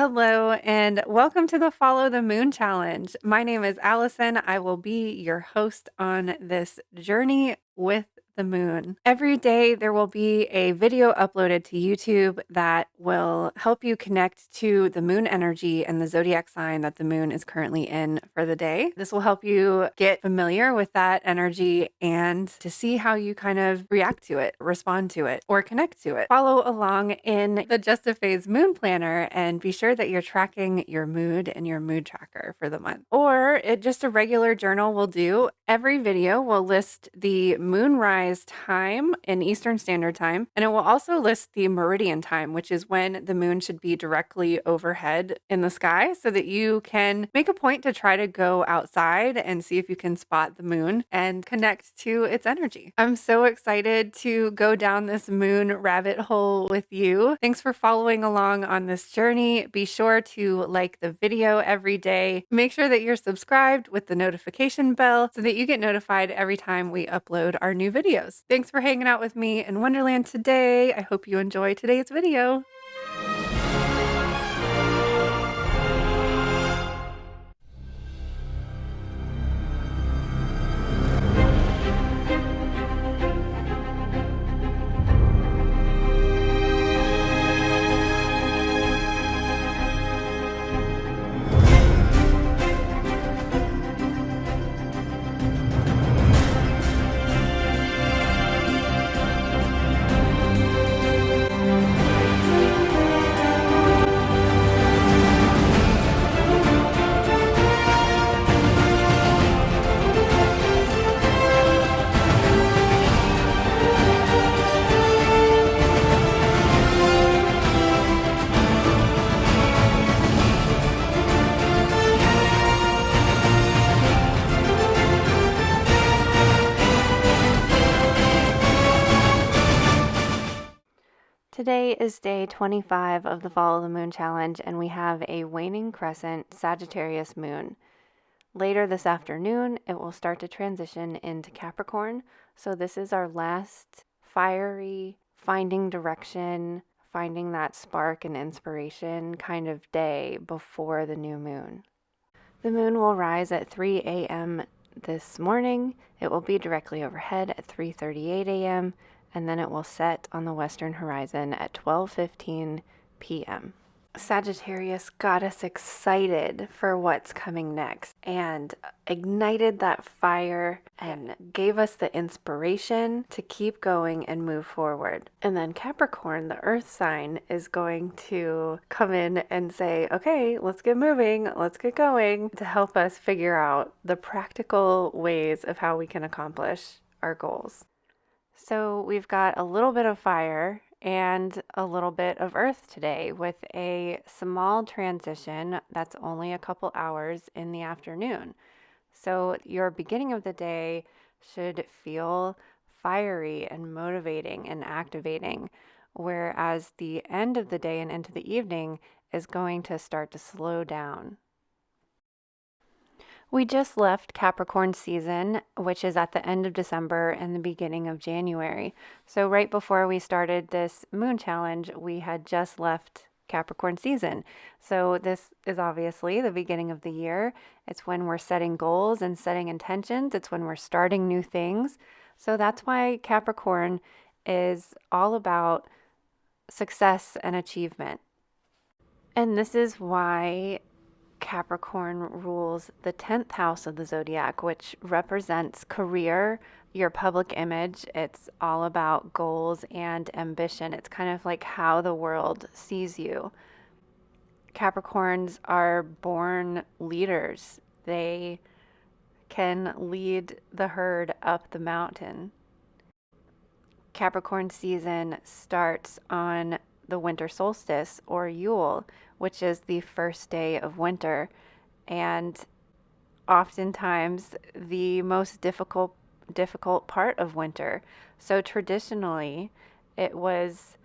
Hello, and welcome to the Follow the Moon Challenge. My name is Allison. I will be your host on this journey with the moon. Every day, there will be a video uploaded to YouTube that will help you connect to the moon energy and the zodiac sign that the moon is currently in for the day. This will help you get familiar with that energy and to see how you kind of react to it, respond to it, or connect to it. Follow along in the Just a Phase Moon Planner and be sure that you're tracking your mood and your mood tracker for the month. Or just a regular journal will do. Every video will list the moonrise time in Eastern Standard Time, and it will also list the meridian time, which is when the moon should be directly overhead in the sky, so that you can make a point to try to go outside and see if you can spot the moon and connect to its energy. I'm so excited to go down this moon rabbit hole with you. Thanks for following along on this journey. Be sure to like the video every day. Make sure that you're subscribed with the notification bell so that you get notified every time we upload our new videos. Thanks for hanging out with me in Wonderland today. I hope you enjoy today's video. Today is day 25 of the Follow the Moon Challenge, and we have a waning crescent Sagittarius moon. Later this afternoon, it will start to transition into Capricorn. So this is our last fiery, finding direction, finding that spark and inspiration kind of day before the new moon. The moon will rise at 3 a.m. this morning. It will be directly overhead at 3:38 a.m. and then it will set on the western horizon at 12:15 p.m. Sagittarius got us excited for what's coming next and ignited that fire and gave us the inspiration to keep going and move forward. And then Capricorn, the earth sign, is going to come in and say, okay, let's get moving, let's get going, to help us figure out the practical ways of how we can accomplish our goals. So we've got a little bit of fire and a little bit of earth today with a small transition that's only a couple hours in the afternoon. So your beginning of the day should feel fiery and motivating and activating, whereas the end of the day and into the evening is going to start to slow down. We just left Capricorn season, which is at the end of December and the beginning of January. So right before we started this moon challenge, we had just left Capricorn season. So this is obviously the beginning of the year. It's when we're setting goals and setting intentions. It's when we're starting new things. So that's why Capricorn is all about success and achievement. And this is why Capricorn rules the 10th house of the zodiac, which represents career, your public image. It's all about goals and ambition. It's kind of like how the world sees you. Capricorns are born leaders. They can lead the herd up the mountain. Capricorn season starts on the winter solstice or Yule, which is the first day of winter, and oftentimes the most difficult part of winter. So traditionally, it was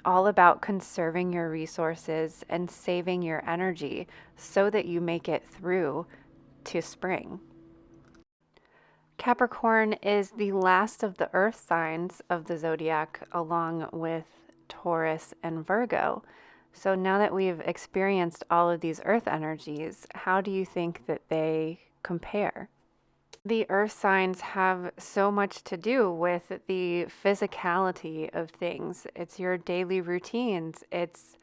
all about conserving your resources and saving your energy so that you make it through to spring. Capricorn is the last of the earth signs of the zodiac, along with Taurus and Virgo. So now that we've experienced all of these earth energies, how do you think that they compare? The earth signs have so much to do with the physicality of things. It's your daily routines, it's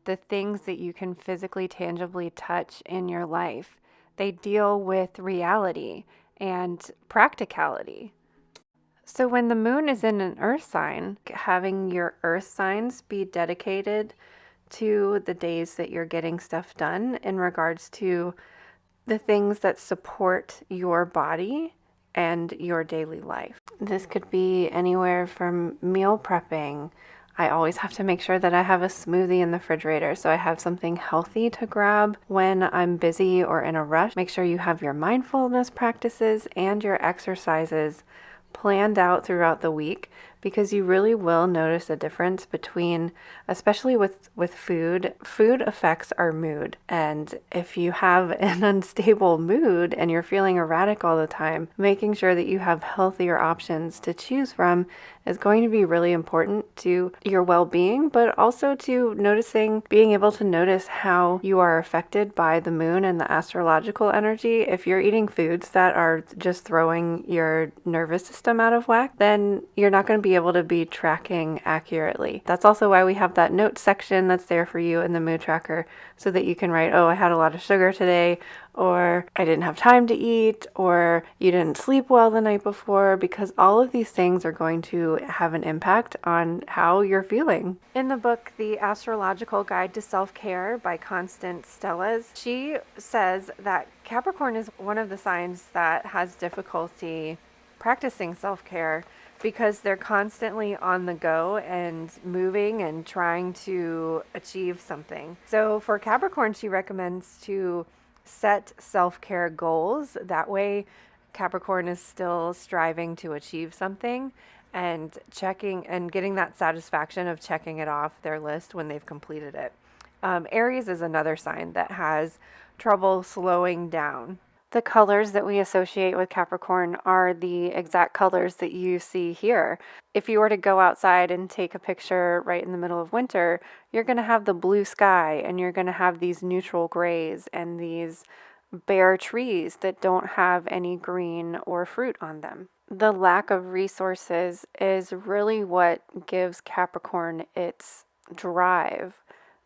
the things that you can physically, tangibly touch in your life. They deal with reality and practicality. So, when the moon is in an earth sign, having your earth signs be dedicated to the days that you're getting stuff done in regards to the things that support your body and your daily life. This could be anywhere from meal prepping. I always have to make sure that I have a smoothie in the refrigerator so I have something healthy to grab when I'm busy or in a rush. Make sure you have your mindfulness practices and your exercises planned out throughout the week, because you really will notice a difference between, especially with food affects our mood. And if you have an unstable mood and you're feeling erratic all the time, making sure that you have healthier options to choose from is going to be really important to your well-being, but also to being able to notice how you are affected by the moon and the astrological energy. If you're eating foods that are just throwing your nervous system out of whack, then you're not going to be able to be tracking accurately. That's also why we have that note section that's there for you in the mood tracker, so that you can write, oh, I had a lot of sugar today, or I didn't have time to eat, or you didn't sleep well the night before, because all of these things are going to have an impact on how you're feeling. In the book, The Astrological Guide to Self-Care by Constance Stellas, she says that Capricorn is one of the signs that has difficulty practicing self-care because they're constantly on the go and moving and trying to achieve something. So for Capricorn, she recommends to set self-care goals. That way, Capricorn is still striving to achieve something and checking and getting that satisfaction of checking it off their list when they've completed it. Aries is another sign that has trouble slowing down. The colors that we associate with Capricorn are the exact colors that you see here. If you were to go outside and take a picture right in the middle of winter, you're going to have the blue sky and you're going to have these neutral grays and these bare trees that don't have any green or fruit on them. The lack of resources is really what gives Capricorn its drive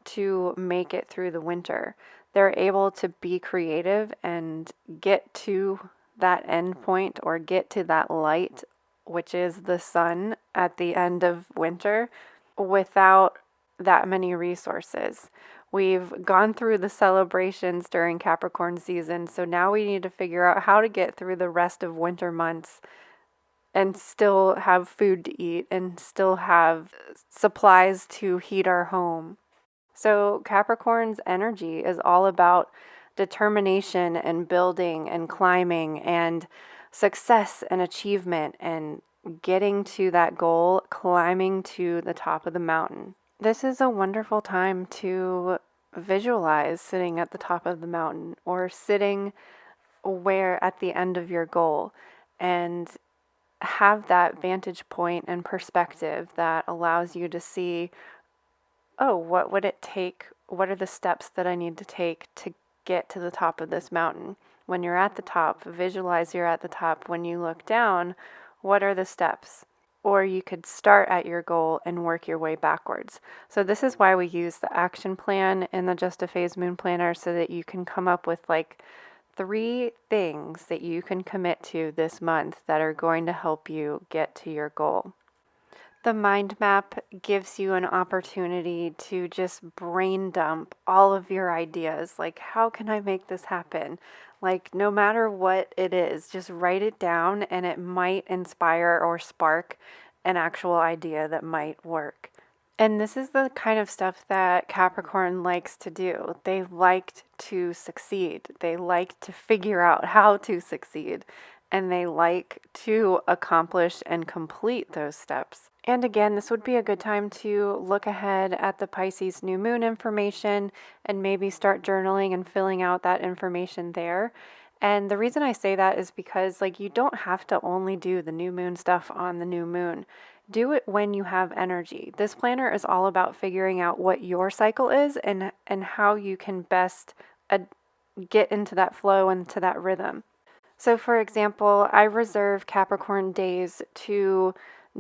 to make it through the winter. They're able to be creative and get to that end point, or get to that light, which is the sun at the end of winter, without that many resources. We've gone through the celebrations during Capricorn season, so now we need to figure out how to get through the rest of winter months and still have food to eat and still have supplies to heat our home. So Capricorn's energy is all about determination and building and climbing and success and achievement and getting to that goal, climbing to the top of the mountain. This is a wonderful time to visualize sitting at the top of the mountain, or sitting where at the end of your goal, and have that vantage point and perspective that allows you to see, oh, what would it take? What are the steps that I need to take to get to the top of this mountain? When you're at the top, visualize you're at the top. When you look down, what are the steps? Or you could start at your goal and work your way backwards. So this is why we use the action plan in the Just a Phase Moon Planner, so that you can come up with like 3 things that you can commit to this month that are going to help you get to your goal. The mind map gives you an opportunity to just brain dump all of your ideas. Like, how can I make this happen? Like, no matter what it is, just write it down and it might inspire or spark an actual idea that might work. And this is the kind of stuff that Capricorn likes to do. They like to succeed. They like to figure out how to succeed. And they like to accomplish and complete those steps. And again, this would be a good time to look ahead at the Pisces new moon information and maybe start journaling and filling out that information there. And the reason I say that is because, like, you don't have to only do the new moon stuff on the new moon. Do it when you have energy. This planner is all about figuring out what your cycle is and how you can best get into that flow and to that rhythm. So, for example, I reserve Capricorn days to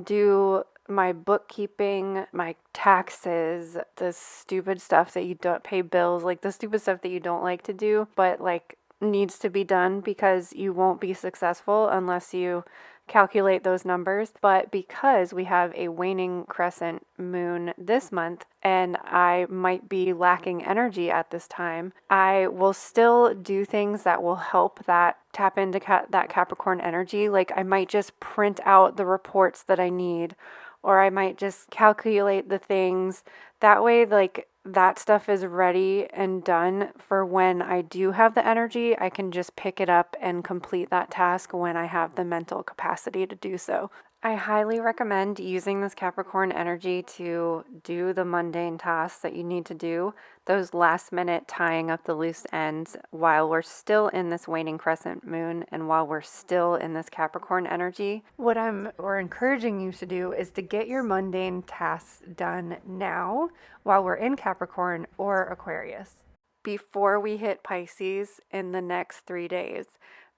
do my bookkeeping, my taxes, the stupid stuff that you don't pay bills, like the stupid stuff that you don't like to do, but like needs to be done because you won't be successful unless you calculate those numbers. But because we have a waning crescent moon this month and I might be lacking energy at this time, I will still do things that will help that tap into that Capricorn energy. Like I might just print out the reports that I need, or I might just calculate the things. That way, like that stuff is ready and done for when I do have the energy. I can just pick it up and complete that task when I have the mental capacity to do so. I highly recommend using this Capricorn energy to do the mundane tasks that you need to do, those last minute tying up the loose ends while we're still in this waning crescent moon and while we're still in this Capricorn energy. What I'm encouraging you to do is to get your mundane tasks done now while we're in Capricorn or Aquarius before we hit Pisces in the next 3 days,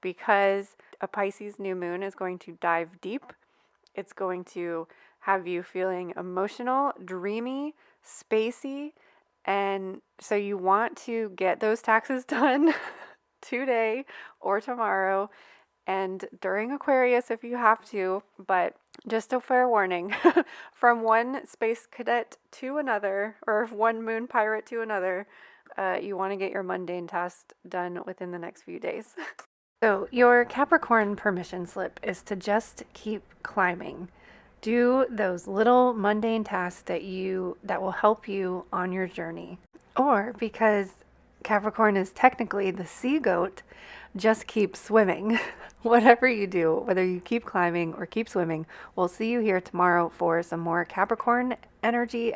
because a Pisces new moon is going to dive deep. It's going to have you feeling emotional, dreamy, spacey, and so you want to get those taxes done today or tomorrow and during Aquarius if you have to. But just a fair warning, from one space cadet to another, or one moon pirate to another, you want to get your mundane tasks done within the next few days. So, your Capricorn permission slip is to just keep climbing. Do those little mundane tasks that will help you on your journey. Or because Capricorn is technically the sea goat, just keep swimming. Whatever you do, whether you keep climbing or keep swimming, we'll see you here tomorrow for some more Capricorn energy.